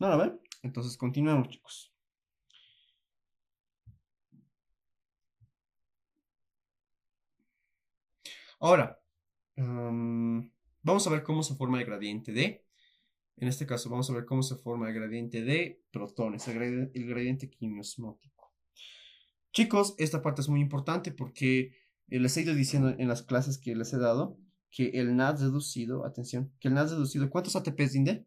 ¿No lo ven? Entonces continuemos, chicos. Ahora, vamos a ver cómo se forma el gradiente de. En este caso, vamos a ver cómo se forma el gradiente de protones, el gradiente quimiosmótico. Chicos, esta parte es muy importante porque les he ido diciendo en las clases que les he dado que el NAD reducido, atención, que el NAD reducido, ¿cuántos ATPs rinde?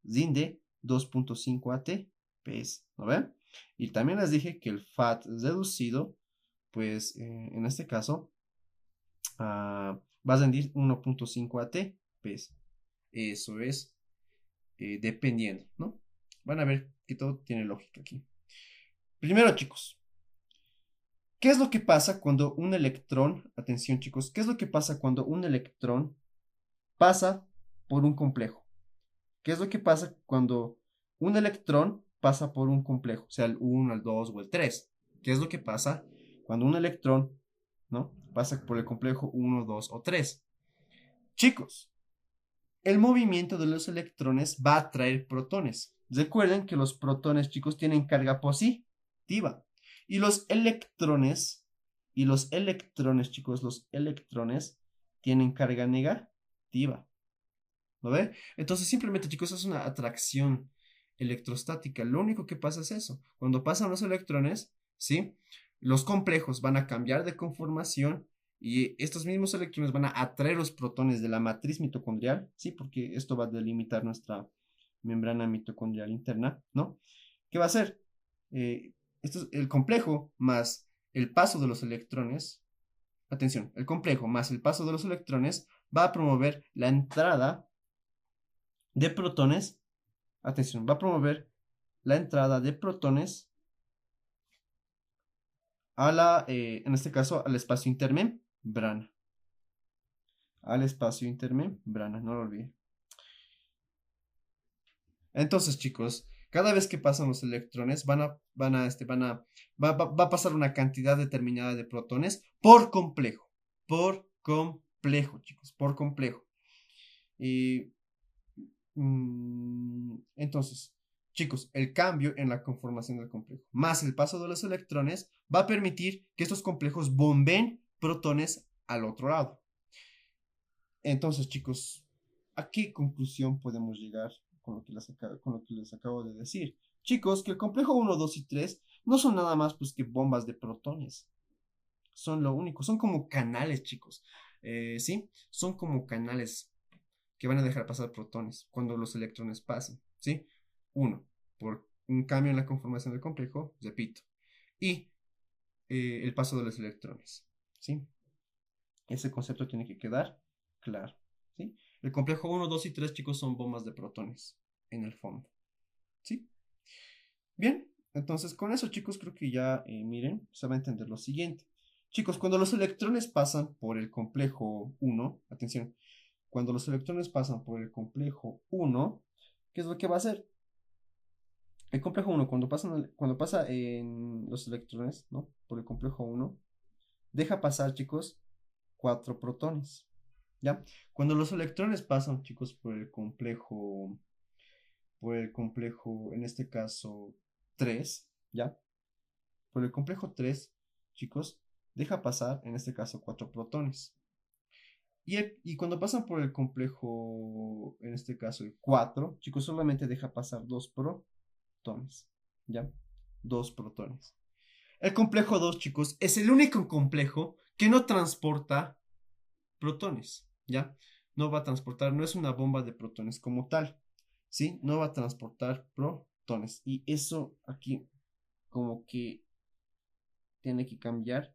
Rinde 2.5 ATPs, ¿no ven? Y también les dije que el FAT reducido, pues en este caso, va a rendir 1.5 ATPs. Eso es dependiendo, ¿no? Van a ver que todo tiene lógica aquí. Primero, chicos, ¿qué es lo que pasa cuando un electrón, atención chicos, qué es lo que pasa cuando un electrón pasa por un complejo? ¿Qué es lo que pasa cuando un electrón pasa por un complejo? O sea, el 1, el 2 o el 3. ¿Qué es lo que pasa cuando un electrón, ¿no? Pasa por el complejo 1, 2 o 3? Chicos, el movimiento de los electrones va a atraer protones. Recuerden que los protones, chicos, tienen carga positiva. Y los electrones, chicos, los electrones tienen carga negativa. ¿Lo ve? Entonces, simplemente, chicos, es una atracción electrostática. Lo único que pasa es eso. Cuando pasan los electrones, ¿sí? Los complejos van a cambiar de conformación y estos mismos electrones van a atraer los protones de la matriz mitocondrial, ¿sí? Porque esto va a delimitar nuestra membrana mitocondrial interna, ¿no? ¿Qué va a hacer? Esto es el complejo más el paso de los electrones. Atención, el complejo más el paso de los electrones va a promover la entrada de protones. Atención, va a promover la entrada de protones en este caso, al espacio intermembrana. Al espacio intermembrana, no lo olviden. Entonces, chicos, cada vez que pasan los electrones, va a pasar una cantidad determinada de protones por complejo, chicos, por complejo. Y entonces, chicos, el cambio en la conformación del complejo más el paso de los electrones va a permitir que estos complejos bomben protones al otro lado. Entonces, chicos, ¿a qué conclusión podemos llegar con lo que les acabo de decir? Chicos, que el complejo 1, 2 y 3 no son nada más pues, que bombas de protones. Son lo único, son como canales, chicos. ¿Sí? Son como canales que van a dejar pasar protones cuando los electrones pasen, ¿sí? Uno, por un cambio en la conformación del complejo, repito, y el paso de los electrones, ¿sí? Ese concepto tiene que quedar claro, ¿sí? El complejo uno, 2 y 3, chicos, son bombas de protones en el fondo, ¿sí? Bien, entonces con eso, chicos, creo que ya, miren, se va a entender lo siguiente. Chicos, cuando los electrones pasan por el complejo uno, atención, cuando los electrones pasan por el complejo uno, ¿qué es lo que va a hacer? El complejo uno cuando pasa en los electrones, ¿no? Por el complejo uno, deja pasar, chicos, 4 protones. ¿ya? Cuando los electrones pasan, chicos, por el complejo, en este caso, 3, ¿ya? Por el complejo 3, chicos, deja pasar, en este caso, 4 protones. Y cuando pasan por el complejo, en este caso, el 4, chicos, solamente deja pasar 2 protones, ¿ya? 2 protones. El complejo 2, chicos, es el único complejo que no transporta protones, ¿ya? No va a transportar, no es una bomba de protones como tal, ¿sí? No va a transportar protones. Y eso aquí como que tiene que cambiar.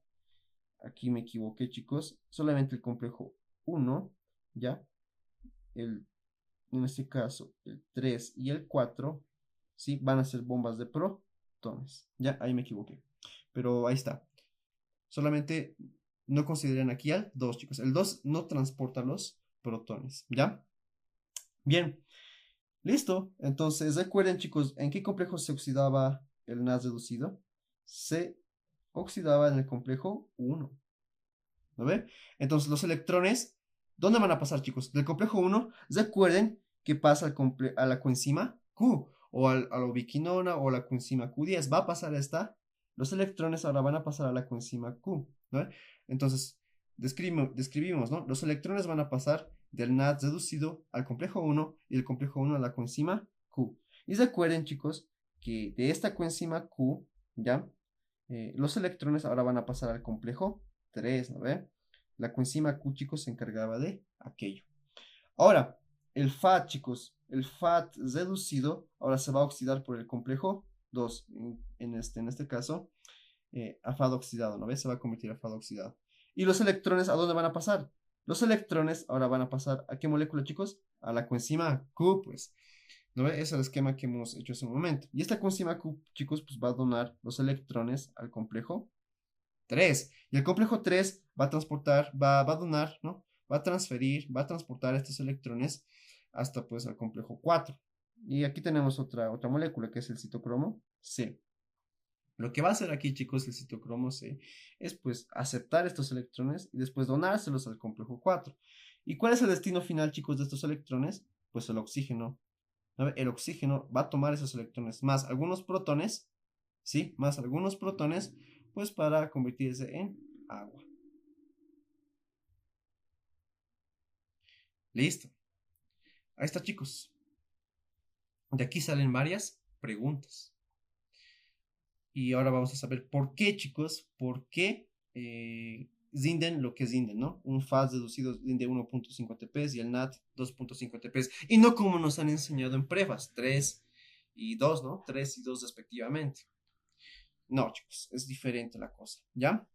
Aquí me equivoqué, chicos. Solamente el complejo 1, ¿ya? En este caso, el 3 y el 4, ¿sí? Van a ser bombas de protones. Ya, ahí me equivoqué. Pero ahí está. Solamente no consideren aquí al 2, chicos. El 2 no transporta los protones, ¿ya? Bien, listo. Entonces, recuerden, chicos, ¿en qué complejo se oxidaba el NaS reducido? Se oxidaba en el complejo 1. ¿No ve? Entonces, los electrones, ¿dónde van a pasar, chicos? Del complejo 1, recuerden que pasa a la coenzima Q, o a la ubiquinona, o la coenzima Q10. Va a pasar los electrones ahora van a pasar a la coenzima Q, ¿no? Entonces, describimos, ¿no? Los electrones van a pasar del NAD reducido al complejo 1 y del complejo 1 a la coenzima Q. Y recuerden, chicos, que de esta coenzima Q, ¿ya? Los electrones ahora van a pasar al complejo 3, ¿no ve? La coenzima Q, chicos, se encargaba de aquello. Ahora, el FAT, chicos, el FAT reducido ahora se va a oxidar por el complejo 2, en este caso, a FAD oxidado, ¿no ves? Se va a convertir a FAD oxidado. ¿Y los electrones a dónde van a pasar? Los electrones ahora van a pasar ¿a qué molécula, chicos? A la coenzima Q, pues. ¿No ves? Ese es el esquema que hemos hecho hace un momento. Y esta coenzima Q, chicos, pues va a donar los electrones al complejo 3. Y el complejo 3 va a transportar, va a donar, ¿no? Va a transferir, va a transportar estos electrones hasta pues al complejo 4. Y aquí tenemos otra molécula que es el citocromo C. Lo que va a hacer aquí, chicos, el citocromo C es pues aceptar estos electrones y después donárselos al complejo 4. ¿Y cuál es el destino final, chicos, de estos electrones? Pues el oxígeno. ¿No? El oxígeno va a tomar esos electrones más algunos protones, ¿sí? Más algunos protones, pues para convertirse en agua. Listo. Ahí está, chicos. De aquí salen varias preguntas. Y ahora vamos a saber por qué, chicos, por qué rinden lo que rinden, ¿no? Un FAS deducido rinde 1.5 ATPs y el NAT 2.5 ATPs. Y no como nos han enseñado en pruebas, 3 y 2, ¿no? 3 y 2 respectivamente. No, chicos, es diferente la cosa, ¿ya?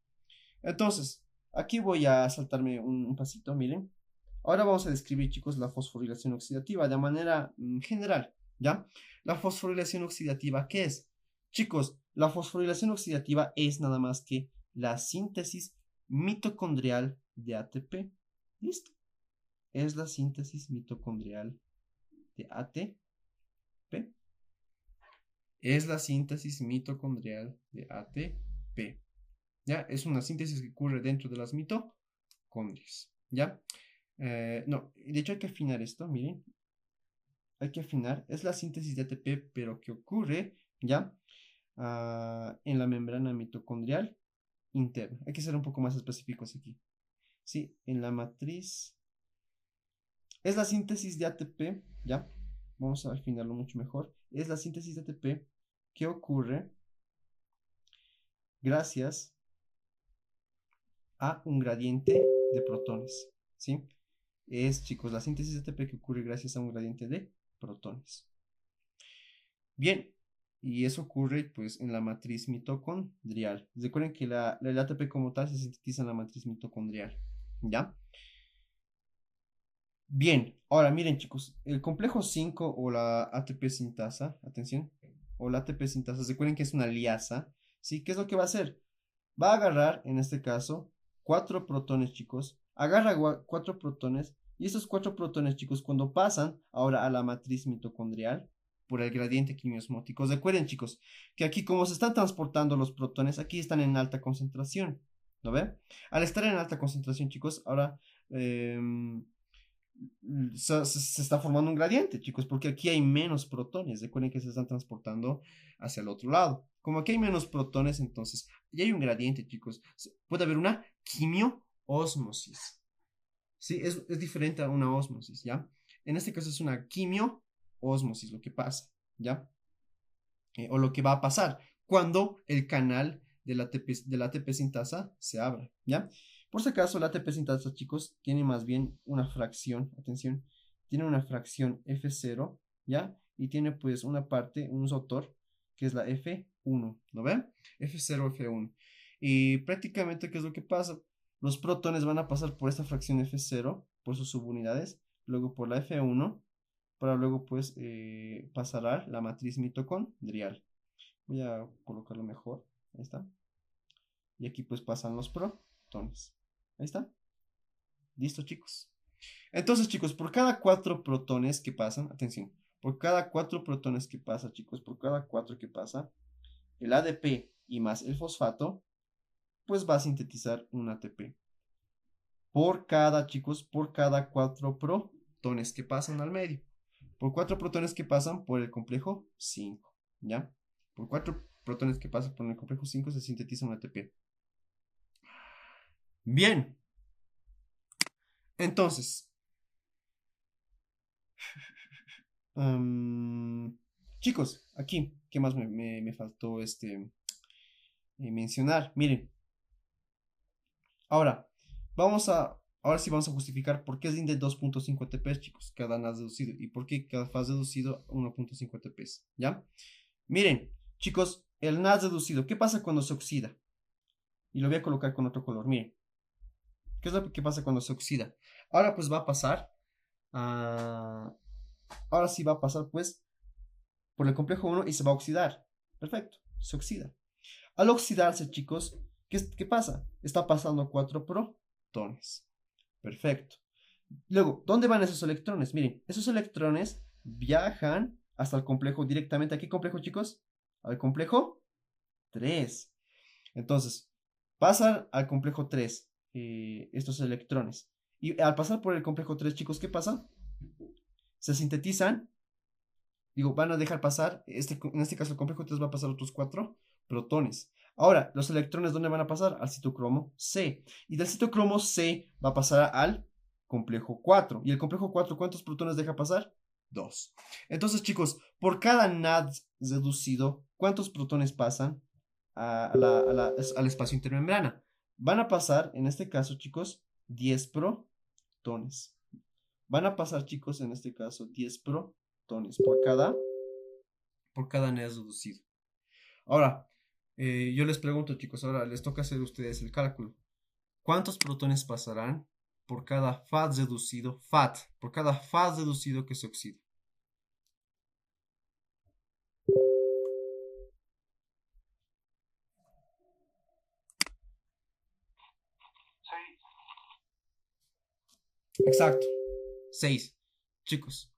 Entonces, aquí voy a saltarme un pasito, miren. Ahora vamos a describir, chicos, la fosforilación oxidativa de manera general, ¿ya? La fosforilación oxidativa, ¿qué es? Chicos, la fosforilación oxidativa es nada más que la síntesis mitocondrial de ATP. ¿Listo? Es la síntesis mitocondrial de ATP. Es la síntesis mitocondrial de ATP. ¿Ya? Es una síntesis que ocurre dentro de las mitocondrias. ¿Ya? No, de hecho hay que afinar esto, miren. Hay que afinar. Es la síntesis de ATP, pero que ocurre, ¿ya? En la membrana mitocondrial interna. Hay que ser un poco más específicos aquí. Sí, en la matriz. Es la síntesis de ATP, ¿ya? Vamos a afinarlo mucho mejor. Es la síntesis de ATP que ocurre gracias a un gradiente de protones, ¿sí? Es, chicos, la síntesis de ATP que ocurre gracias a un gradiente de protones. Bien, y eso ocurre pues en la matriz mitocondrial. Recuerden que el ATP como tal se sintetiza en la matriz mitocondrial, ¿ya? Bien, ahora miren, chicos, el complejo 5 o la ATP sintasa, atención, o la ATP sintasa, recuerden que es una liasa, ¿sí? ¿Qué es lo que va a hacer? Va a agarrar, en este caso, 4 protones, chicos, agarra 4 protones, y esos 4 protones, chicos, cuando pasan ahora a la matriz mitocondrial, por el gradiente quimiosmótico, recuerden, chicos, que aquí como se están transportando los protones, aquí están en alta concentración, ¿Lo ve? Al estar en alta concentración, chicos, ahora se está formando un gradiente, chicos, porque aquí hay menos protones. Recuerden que se están transportando hacia el otro lado. Como aquí hay menos protones, entonces ya hay un gradiente, chicos. Puede haber una quimioósmosis. Sí, es diferente a una ósmosis, ¿ya? En este caso es una quimioósmosis lo que pasa, ¿ya? O lo que va a pasar cuando el canal de la ATP sintasa se abra, ¿ya? Por si acaso, la ATP sintasa, chicos, tiene más bien una fracción, atención, tiene una fracción F0, ¿ya? Y tiene pues una parte, un rotor, que es la F1, ¿no ven? F0, F1. Y prácticamente, ¿qué es lo que pasa? Los protones van a pasar por esta fracción F0, por sus subunidades, luego por la F1, para luego pues pasar a la matriz mitocondrial. Voy a colocarlo mejor, ahí está. Y aquí pues pasan los protones. Ahí está. Listo, chicos. Entonces, chicos, por cada 4 protones que pasan, atención, por cada 4 protones que pasa, chicos, por cada 4 que pasa, el ADP y más el fosfato, pues va a sintetizar un ATP. Por cada, chicos, por cada 4 protones que pasan al medio. Por 4 protones que pasan por el complejo 5, ¿ya? Por 4 protones que pasan por el complejo 5 se sintetiza un ATP. Bien. Entonces, chicos, aquí, ¿qué más me faltó mencionar? Miren, ahora, ahora sí vamos a justificar por qué es de 2.5 ATP, chicos, cada NAS deducido, y por qué cada fase deducido 1.5 ATP, ¿ya? Miren, chicos, el NAS deducido, ¿qué pasa cuando se oxida? Y lo voy a colocar con otro color, miren. ¿Qué es lo que pasa cuando se oxida? Ahora pues va a pasar ahora sí va a pasar pues por el complejo 1 y se va a oxidar. Perfecto, se oxida. Al oxidarse, chicos, ¿qué pasa? Está pasando 4 protones. Perfecto. Luego, ¿dónde van esos electrones? Miren, esos electrones viajan hasta el complejo directamente. ¿A qué complejo, chicos? Al complejo 3. Entonces, pasan al complejo 3 estos electrones. Y al pasar por el complejo 3, chicos, ¿qué pasa? Se sintetizan, digo, van a dejar pasar, en este caso el complejo 3 va a pasar otros 4 protones. Ahora, los electrones, ¿dónde van a pasar? Al citocromo C. Y del citocromo C va a pasar al complejo 4. ¿Y el complejo 4 cuántos protones deja pasar? 2. Entonces, chicos, por cada NAD reducido, ¿cuántos protones pasan al espacio intermembrana? Van a pasar, en este caso, chicos, 10 protones. Van a pasar, chicos, en este caso, 10 protones por cada NAD reducido. Ahora, yo les pregunto, chicos, ahora les toca hacer a ustedes el cálculo. ¿Cuántos protones pasarán por cada FAD reducido, por cada FAD reducido que se oxida? Exacto, 6. Chicos,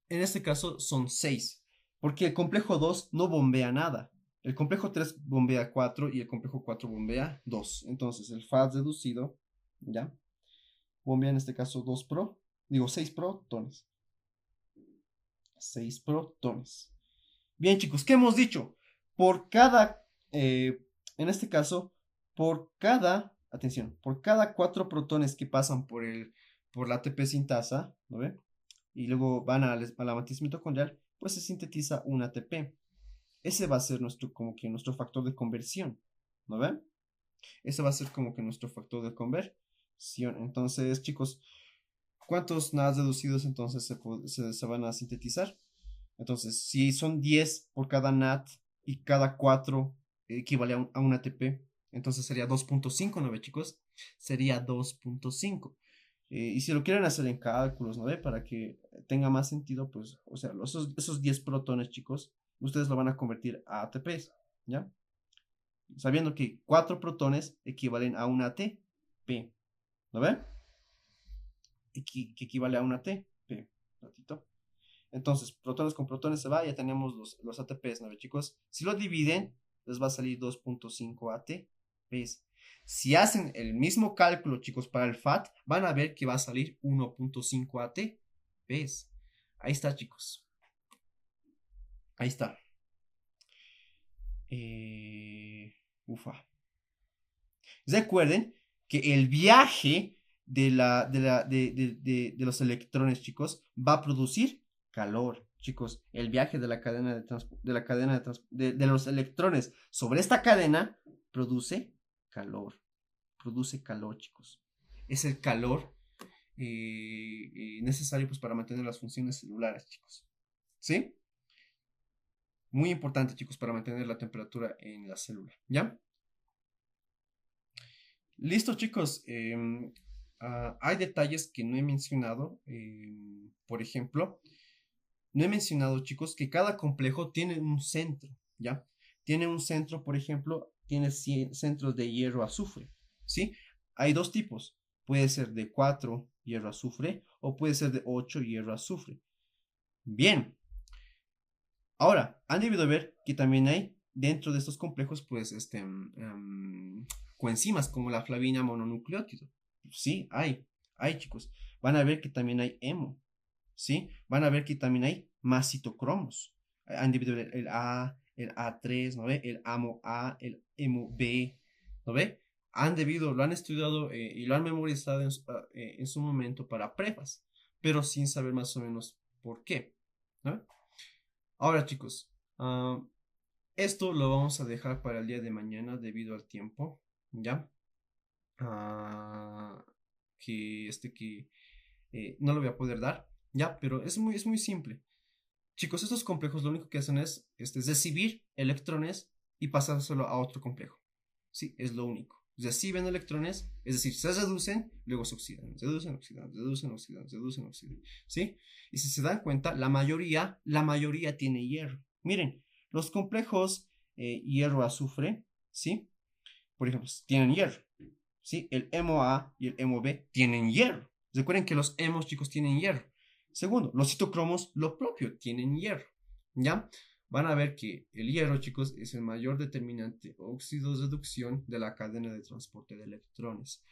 en este caso son 6, porque el complejo 2 no bombea nada. El complejo 3 bombea 4 y el complejo 4 bombea 2. Entonces, el FAD reducido, ¿ya? Bombea en este caso 6 protones. 6 protones. Bien, chicos, ¿qué hemos dicho? Por cada, en este caso, por cada 4 protones que pasan por la ATP sintasa, ¿no ve? Y luego van a la matriz mitocondrial, pues se sintetiza un ATP. Ese va a ser como que nuestro factor de conversión, ¿no ven? Ese va a ser como que nuestro factor de conversión. Entonces, chicos, ¿cuántos NADs reducidos entonces se van a sintetizar? Entonces, si son 10 por cada NAT y cada 4 equivale a un ATP, entonces sería 2.5, ¿no ve, chicos? Sería 2.5. Y si lo quieren hacer en cálculos, ¿no ve? Para que tenga más sentido, pues, o sea, esos 10 protones, chicos, ustedes lo van a convertir a ATPs, ¿ya? Sabiendo que 4 protones equivalen a un ATP, ¿no ve? Que equivale a un ATP, ratito. Entonces, protones con protones se va, ya tenemos los ATPs, ¿no, chicos? Si lo dividen, les va a salir 2.5 ATPs. Si hacen el mismo cálculo, chicos, para el FAT, van a ver que va a salir 1.5 AT. ¿Ves? Ahí está, chicos. Ahí está. Ufa. Recuerden que el viaje de los electrones, chicos, va a producir calor, chicos. El viaje de la cadena de los electrones sobre esta cadena produce calor. Produce calor, chicos. Es el calor necesario pues, para mantener las funciones celulares, chicos. ¿Sí? Muy importante, chicos, para mantener la temperatura en la célula. ¿Ya? Listo, chicos. Hay detalles que no he mencionado. Por ejemplo, no he mencionado, chicos, que cada complejo tiene un centro, ¿ya? Tiene un centro, por ejemplo, tiene centros de hierro-azufre, ¿sí? Hay dos tipos. Puede ser de 4 hierro-azufre o puede ser de 8 hierro-azufre. Bien. Ahora, han debido ver que también hay dentro de estos complejos, pues, coenzimas como la flavina mononucleótido. Sí, hay, chicos. Van a ver que también hay hemo, ¿sí? Van a ver que también hay más citocromos. Han debido ver el A, el A3, ¿no ve? El AMO A, el hemo B, ¿no ve? Lo han estudiado y lo han memorizado en su momento para prepas, pero sin saber más o menos por qué, ¿no? Ahora, chicos, esto lo vamos a dejar para el día de mañana debido al tiempo, ¿ya? Ah, que no lo voy a poder dar, ¿ya? Pero es muy simple. Chicos, estos complejos lo único que hacen es recibir electrones y pasárselo a otro complejo. Sí, es lo único. Reciben electrones, es decir, se reducen, luego se oxidan, se reducen, oxidan, se reducen, oxidan, se reducen, oxidan. ¿Sí? Y si se dan cuenta, la mayoría tiene hierro. Miren, los complejos hierro-azufre, ¿sí? Por ejemplo, tienen hierro. ¿Sí? El hemo A y el hemo B tienen hierro. Recuerden que los hemos, chicos, tienen hierro. Segundo, los citocromos, lo propio, tienen hierro. ¿Ya? Van a ver que el hierro, chicos, es el mayor determinante óxido-reducción de la cadena de transporte de electrones.